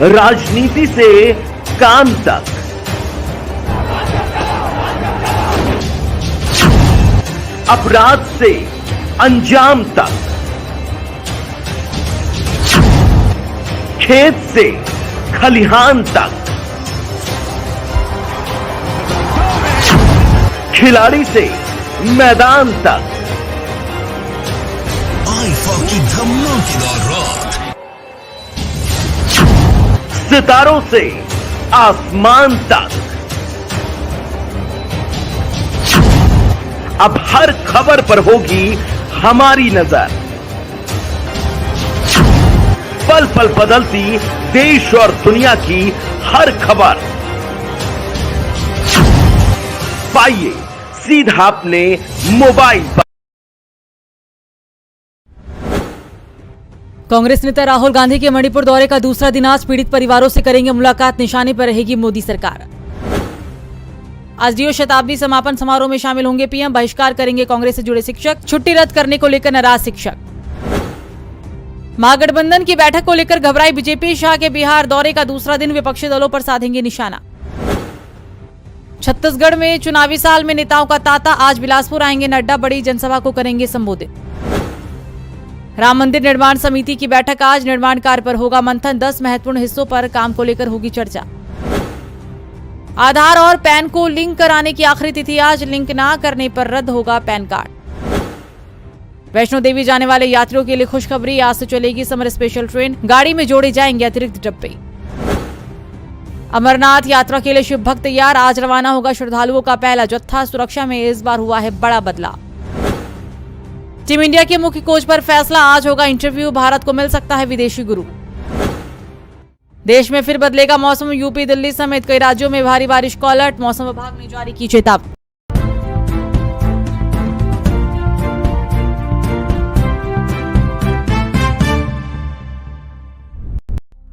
राजनीति से काम तक, अपराध से अंजाम तक, खेत से खलिहान तक, खिलाड़ी से मैदान तक, आईफा की धमाकेदार रात, सितारों से आसमान तक, अब हर खबर पर होगी हमारी नजर। पल पल बदलती देश और दुनिया की हर खबर पाइए सीधा अपने मोबाइल पर। कांग्रेस नेता राहुल गांधी के मणिपुर दौरे का दूसरा दिन आज पीड़ित परिवारों से करेंगे मुलाकात, निशाने पर रहेगी मोदी सरकार। आज डीओ शताब्दी समापन समारोह में शामिल होंगे पीएम, बहिष्कार करेंगे कांग्रेस से जुड़े शिक्षक, छुट्टी रद्द करने को लेकर नाराज शिक्षक। महागठबंधन की बैठक को लेकर घबराई बीजेपी, शाह के बिहार दौरे का दूसरा दिन, विपक्षी दलों पर साधेंगे निशाना। छत्तीसगढ़ में चुनावी साल में नेताओं का तांता, आज बिलासपुर आएंगे नड्डा, बड़ी जनसभा को करेंगे संबोधित। राम मंदिर निर्माण समिति की बैठक आज, निर्माण कार्य पर होगा मंथन, 10 महत्वपूर्ण हिस्सों पर काम को लेकर होगी चर्चा। आधार और पैन को लिंक कराने की आखिरी तिथि आज, लिंक ना करने पर रद्द होगा पैन कार्ड। वैष्णो देवी जाने वाले यात्रियों के लिए खुशखबरी, आज से चलेगी समर स्पेशल ट्रेन, गाड़ी में जोड़े जाएंगे अतिरिक्त डब्बे। अमरनाथ यात्रा के लिए शिव भक्त तैयार, आज रवाना होगा श्रद्धालुओं का पहला जत्था, सुरक्षा में इस बार हुआ है बड़ा बदलाव। टीम इंडिया के मुख्य कोच पर फैसला, आज होगा इंटरव्यू, भारत को मिल सकता है विदेशी गुरु। देश में फिर बदलेगा मौसम, यूपी दिल्ली समेत कई राज्यों में भारी बारिश का अलर्ट, मौसम विभाग ने जारी की चेतावनी।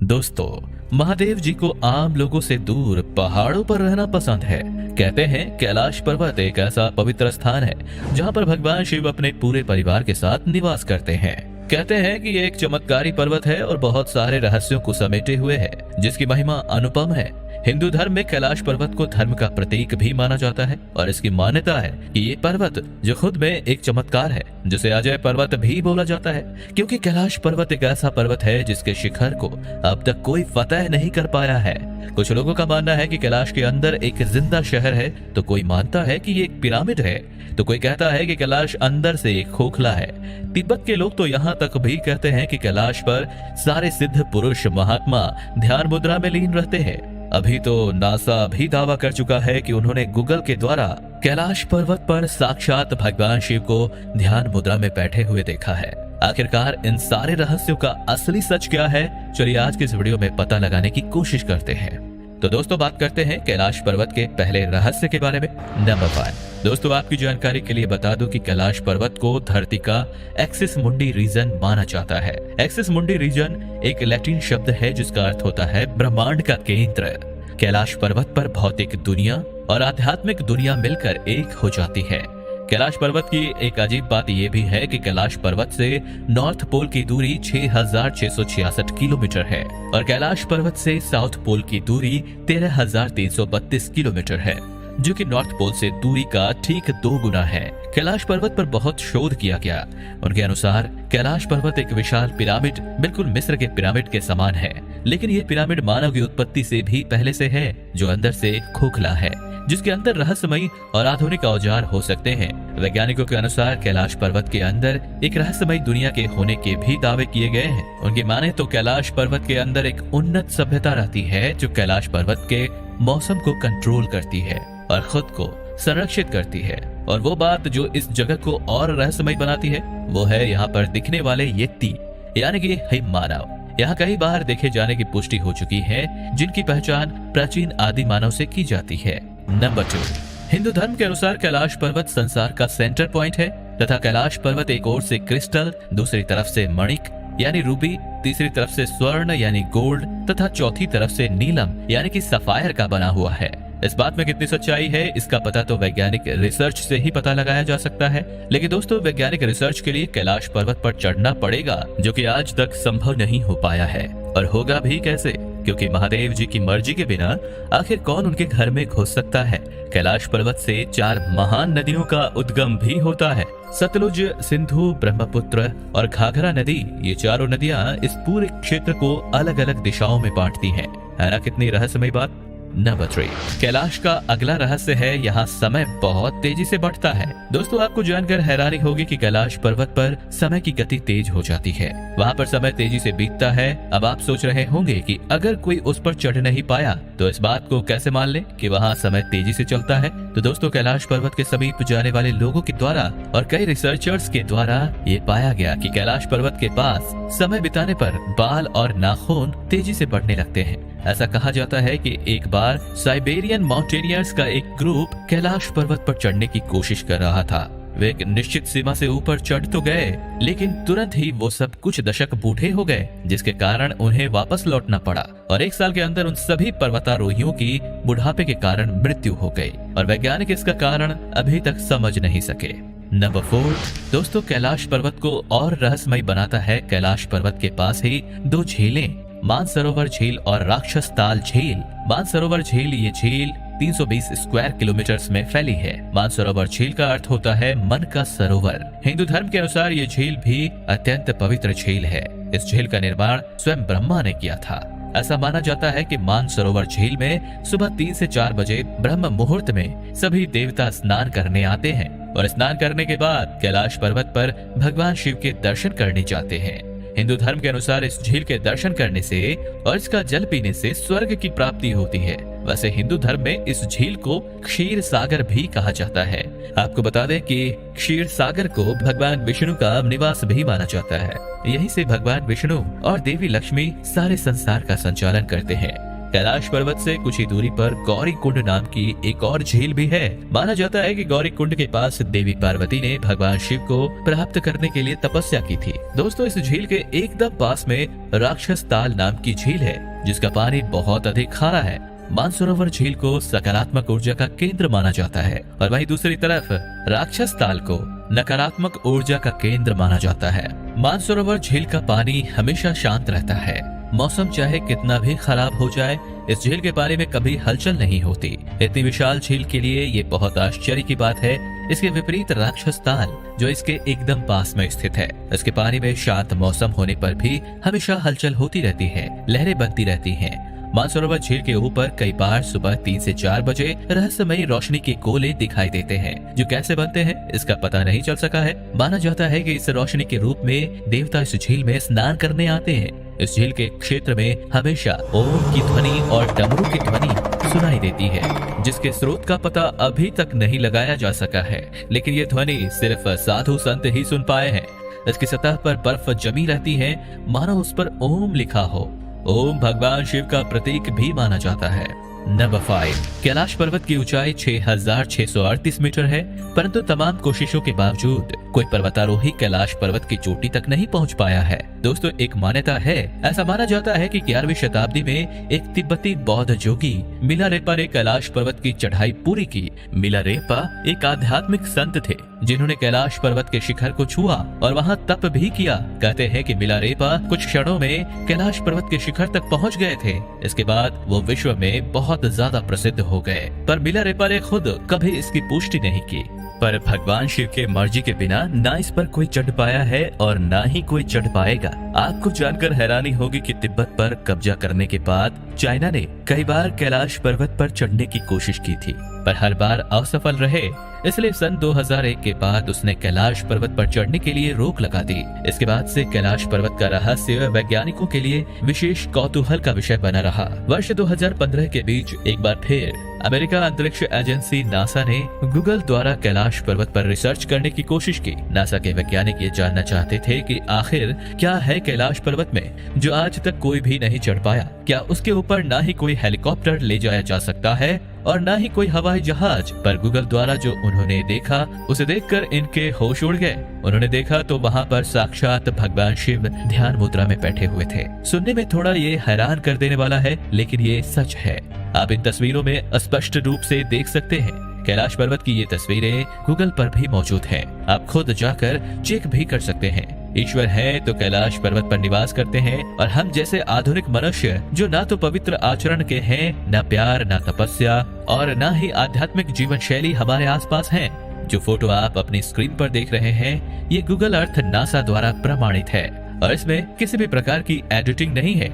दोस्तों, महादेव जी को आम लोगों से दूर पहाड़ों पर रहना पसंद है। कहते हैं कैलाश पर्वत एक ऐसा पवित्र स्थान है जहां पर भगवान शिव अपने पूरे परिवार के साथ निवास करते हैं। कहते हैं कि ये एक चमत्कारी पर्वत है और बहुत सारे रहस्यों को समेटे हुए है, जिसकी महिमा अनुपम है। हिंदू धर्म में कैलाश पर्वत को धर्म का प्रतीक भी माना जाता है और इसकी मान्यता है कि ये पर्वत जो खुद में एक चमत्कार है, जिसे अजय पर्वत भी बोला जाता है, क्योंकि कैलाश पर्वत एक ऐसा पर्वत है जिसके शिखर को अब तक कोई फतह नहीं कर पाया है। कुछ लोगों का मानना है कि कैलाश के अंदर एक जिंदा शहर है, तो कोई मानता है कि ये एक पिरामिड है, तो कोई कहता है कि कैलाश अंदर से एक खोखला है। तिब्बत के लोग तो यहाँ तक भी कहते हैं कि कैलाश पर सारे सिद्ध पुरुष महात्मा ध्यान मुद्रा में लीन रहते हैं। अभी तो नासा भी दावा कर चुका है कि उन्होंने गूगल के द्वारा कैलाश पर्वत पर साक्षात भगवान शिव को ध्यान मुद्रा में बैठे हुए देखा है। आखिरकार इन सारे रहस्यों का असली सच क्या है, चलिए आज के इस वीडियो में पता लगाने की कोशिश करते हैं। तो दोस्तों, बात करते हैं कैलाश पर्वत के पहले रहस्य के बारे में। नंबर 5, दोस्तों आपकी जानकारी के लिए बता दूं कि कैलाश पर्वत को धरती का एक्सिस मुंडी रीजन माना जाता है। एक्सिस मुंडी रीजन एक लैटिन शब्द है जिसका अर्थ होता है ब्रह्मांड का केंद्र। कैलाश पर्वत पर भौतिक दुनिया और आध्यात्मिक दुनिया मिलकर एक हो जाती है। कैलाश पर्वत की एक अजीब बात यह भी है कि कैलाश पर्वत से नॉर्थ पोल की दूरी 6666 किलोमीटर है और कैलाश पर्वत से साउथ पोल की दूरी 13332 किलोमीटर है, जो कि नॉर्थ पोल से दूरी का ठीक 2 गुना है। कैलाश पर्वत पर बहुत शोध किया गया। उनके अनुसार कैलाश पर्वत एक विशाल पिरामिड, बिल्कुल मिस्र के पिरामिड के समान है, लेकिन यह पिरामिड मानव की उत्पत्ति से भी पहले से है, जो अंदर से खोखला है, जिसके अंदर रहस्यमयी और आधुनिक औजार हो सकते हैं। वैज्ञानिकों के अनुसार कैलाश पर्वत के अंदर एक रहस्यमयी दुनिया के होने के भी दावे किए गए हैं। उनकी माने तो कैलाश पर्वत के अंदर एक उन्नत सभ्यता रहती है जो कैलाश पर्वत के मौसम को कंट्रोल करती है और खुद को संरक्षित करती है। और वो बात जो इस जगह को और रहस्यमयी बनाती है वो है यहाँ पर दिखने वाले यति, यानी कि हिम मानव। यहाँ कई बार देखे जाने की पुष्टि हो चुकी है, जिनकी पहचान प्राचीन आदि मानव से की जाती है। नंबर 2, हिंदू धर्म के अनुसार कैलाश पर्वत संसार का सेंटर पॉइंट है तथा कैलाश पर्वत एक ओर से क्रिस्टल, दूसरी तरफ से मणिक यानी रूबी, तीसरी तरफ से स्वर्ण यानी गोल्ड तथा चौथी तरफ से नीलम यानी कि सफायर का बना हुआ है। इस बात में कितनी सच्चाई है इसका पता तो वैज्ञानिक रिसर्च से ही पता लगाया जा सकता है, लेकिन दोस्तों वैज्ञानिक रिसर्च के लिए कैलाश पर्वत पर चढ़ना पड़ेगा, जो कि आज तक संभव नहीं हो पाया है। और होगा भी कैसे, क्योंकि महादेव जी की मर्जी के बिना आखिर कौन उनके घर में घुस सकता है। कैलाश पर्वत से 4 महान नदियों का उद्गम भी होता है। सतलुज, सिंधु, ब्रह्मपुत्र और घाघरा नदी, ये चारों नदियां इस पूरे क्षेत्र को अलग अलग दिशाओं में बांटती हैं। है ना कितनी रहस्यमयी बात। नंबर 3, कैलाश का अगला रहस्य है यहाँ समय बहुत तेजी से बढ़ता है। दोस्तों आपको जानकर हैरानी होगी कि कैलाश पर्वत पर समय की गति तेज हो जाती है, वहाँ पर समय तेजी से बीतता है। अब आप सोच रहे होंगे कि अगर कोई उस पर चढ़ नहीं पाया तो इस बात को कैसे मान ले कि वहाँ समय तेजी से चलता है। तो दोस्तों कैलाश पर्वत के समीप जाने वाले लोगों के द्वारा और कई रिसर्चर्स के द्वारा ये पाया गया कि कैलाश पर्वत के पास समय बिताने पर बाल और नाखून तेजी से बढ़ने लगते हैं। ऐसा कहा जाता है कि एक बार साइबेरियन माउंटेनियर्स का एक ग्रुप कैलाश पर्वत पर चढ़ने की कोशिश कर रहा था। वे एक निश्चित सीमा से ऊपर चढ़ तो गए, लेकिन तुरंत ही वो सब कुछ दशक बूढ़े हो गए, जिसके कारण उन्हें वापस लौटना पड़ा और 1 साल के अंदर उन सभी पर्वतारोहियों की बुढ़ापे के कारण मृत्यु हो गई और वैज्ञानिक इसका कारण अभी तक समझ नहीं सके। नंबर 4, दोस्तों कैलाश पर्वत को और रहस्यमय बनाता है कैलाश पर्वत के पास ही 2 झीलें, मानसरोवर झील और राक्षस ताल झील। मानसरोवर झील, ये झील 320 स्क्वायर किलोमीटर में फैली है। मानसरोवर झील का अर्थ होता है मन का सरोवर। हिंदू धर्म के अनुसार ये झील भी अत्यंत पवित्र झील है। इस झील का निर्माण स्वयं ब्रह्मा ने किया था। ऐसा माना जाता है कि मानसरोवर झील में सुबह 3 से 4 बजे ब्रह्म मुहूर्त में सभी देवता स्नान करने आते हैं और स्नान करने के बाद कैलाश पर्वत पर भगवान शिव के दर्शन करने जाते हैं। हिंदू धर्म के अनुसार इस झील के दर्शन करने से और इसका जल पीने से स्वर्ग की प्राप्ति होती है। वैसे हिंदू धर्म में इस झील को क्षीर सागर भी कहा जाता है। आपको बता दें कि क्षीर सागर को भगवान विष्णु का निवास भी माना जाता है। यहीं से भगवान विष्णु और देवी लक्ष्मी सारे संसार का संचालन करते हैं। कैलाश पर्वत से कुछ ही दूरी पर गौरी कुंड नाम की एक और झील भी है। माना जाता है कि गौरी कुंड के पास देवी पार्वती ने भगवान शिव को प्राप्त करने के लिए तपस्या की थी। दोस्तों इस झील के एकदम पास में राक्षस ताल नाम की झील है, जिसका पानी बहुत अधिक खारा है। मानसरोवर झील को सकारात्मक ऊर्जा का केंद्र माना जाता है और वहीं दूसरी तरफ राक्षस ताल को नकारात्मक ऊर्जा का केंद्र माना जाता है। मानसरोवर झील का पानी हमेशा शांत रहता है। मौसम चाहे कितना भी खराब हो जाए, इस झील के पानी में कभी हलचल नहीं होती। इतनी विशाल झील के लिए ये बहुत आश्चर्य की बात है। इसके विपरीत राक्षस ताल जो इसके एकदम पास में स्थित है, इसके पानी में शांत मौसम होने पर भी हमेशा हलचल होती रहती है, लहरें बनती रहती हैं। मानसरोवर झील के ऊपर कई बार सुबह 3 से 4 बजे रहस्यमयी रोशनी के गोले दिखाई देते हैं, जो कैसे बनते हैं इसका पता नहीं चल सका है। माना जाता है कि इस रोशनी के रूप में देवता इस झील में स्नान करने आते हैं। इस झील के क्षेत्र में हमेशा ओम की ध्वनि और डमरू की ध्वनि सुनाई देती है, जिसके स्रोत का पता अभी तक नहीं लगाया जा सका है, लेकिन ये ध्वनि सिर्फ साधु संत ही सुन पाए हैं। इसकी सतह पर बर्फ जमी रहती है, मानो उस पर ओम लिखा हो। ओम भगवान शिव का प्रतीक भी माना जाता है। नंबर 5, कैलाश पर्वत की ऊंचाई 6638 मीटर है, परंतु तमाम कोशिशों के बावजूद कोई पर्वतारोही कैलाश पर्वत की चोटी तक नहीं पहुंच पाया है। दोस्तों एक मान्यता है, ऐसा माना जाता है कि 11वीं शताब्दी में एक तिब्बती बौद्ध जोगी मिलारेपा ने कैलाश पर्वत की चढ़ाई पूरी की। मिलारेपा एक आध्यात्मिक संत थे जिन्होंने कैलाश पर्वत के शिखर को छुआ और वहां तप भी किया। कहते हैं कि मिलारेपा कुछ क्षणों में कैलाश पर्वत के शिखर तक पहुंच गए थे। इसके बाद वो विश्व में बहुत ज्यादा प्रसिद्ध हो गए, पर मिलारेपा ने खुद कभी इसकी पुष्टि नहीं की। पर भगवान शिव के मर्जी के बिना ना इस पर कोई चढ़ पाया है और ना ही कोई चढ़ पाएगा। आपको जानकर हैरानी होगी कि तिब्बत पर कब्जा करने के बाद चाइना ने कई बार कैलाश पर्वत पर चढ़ने की कोशिश की थी, पर हर बार असफल रहे। इसलिए सन 2001 के बाद उसने कैलाश पर्वत पर चढ़ने के लिए रोक लगा दी। इसके बाद से कैलाश पर्वत का रहस्य वैज्ञानिकों के लिए विशेष कौतूहल का विषय बना रहा। वर्ष 2015 के बीच एक बार फिर अमेरिका अंतरिक्ष एजेंसी नासा ने गूगल द्वारा कैलाश पर्वत पर रिसर्च करने की कोशिश की। नासा के वैज्ञानिक ये जानना चाहते थे कि आखिर क्या है कैलाश पर्वत में जो आज तक कोई भी नहीं चढ़ पाया। क्या उसके ऊपर ना ही कोई हेलीकॉप्टर ले जाया जा सकता है और न ही कोई हवाई जहाज, पर गूगल द्वारा जो उन्होंने देखा उसे देखकर इनके होश उड़ गए। उन्होंने देखा तो वहाँ पर साक्षात भगवान शिव ध्यान मुद्रा में बैठे हुए थे। सुनने में थोड़ा ये हैरान कर देने वाला है, लेकिन ये सच है। आप इन तस्वीरों में स्पष्ट रूप से देख सकते हैं। कैलाश पर्वत की ये तस्वीरें गूगल पर भी मौजूद हैं। आप खुद जाकर चेक भी कर सकते हैं। ईश्वर है तो कैलाश पर्वत पर निवास करते हैं, और हम जैसे आधुनिक मनुष्य जो ना तो पवित्र आचरण के हैं, ना प्यार, ना तपस्या और ना ही आध्यात्मिक जीवन शैली हमारे आसपास हैं। जो फोटो आप अपनी स्क्रीन पर देख रहे हैं, ये गूगल अर्थ नासा द्वारा प्रमाणित है और इसमें किसी भी प्रकार की एडिटिंग नहीं है।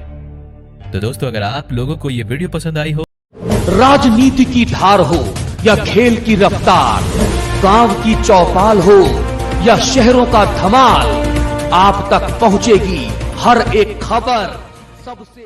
तो दोस्तों, अगर आप लोगों को ये वीडियो पसंद आई हो, राजनीति की धार हो या खेल की रफ्तार, गांव की चौपाल हो या शहरों का धमाल, आप तक पहुंचेगी हर एक खबर सबसे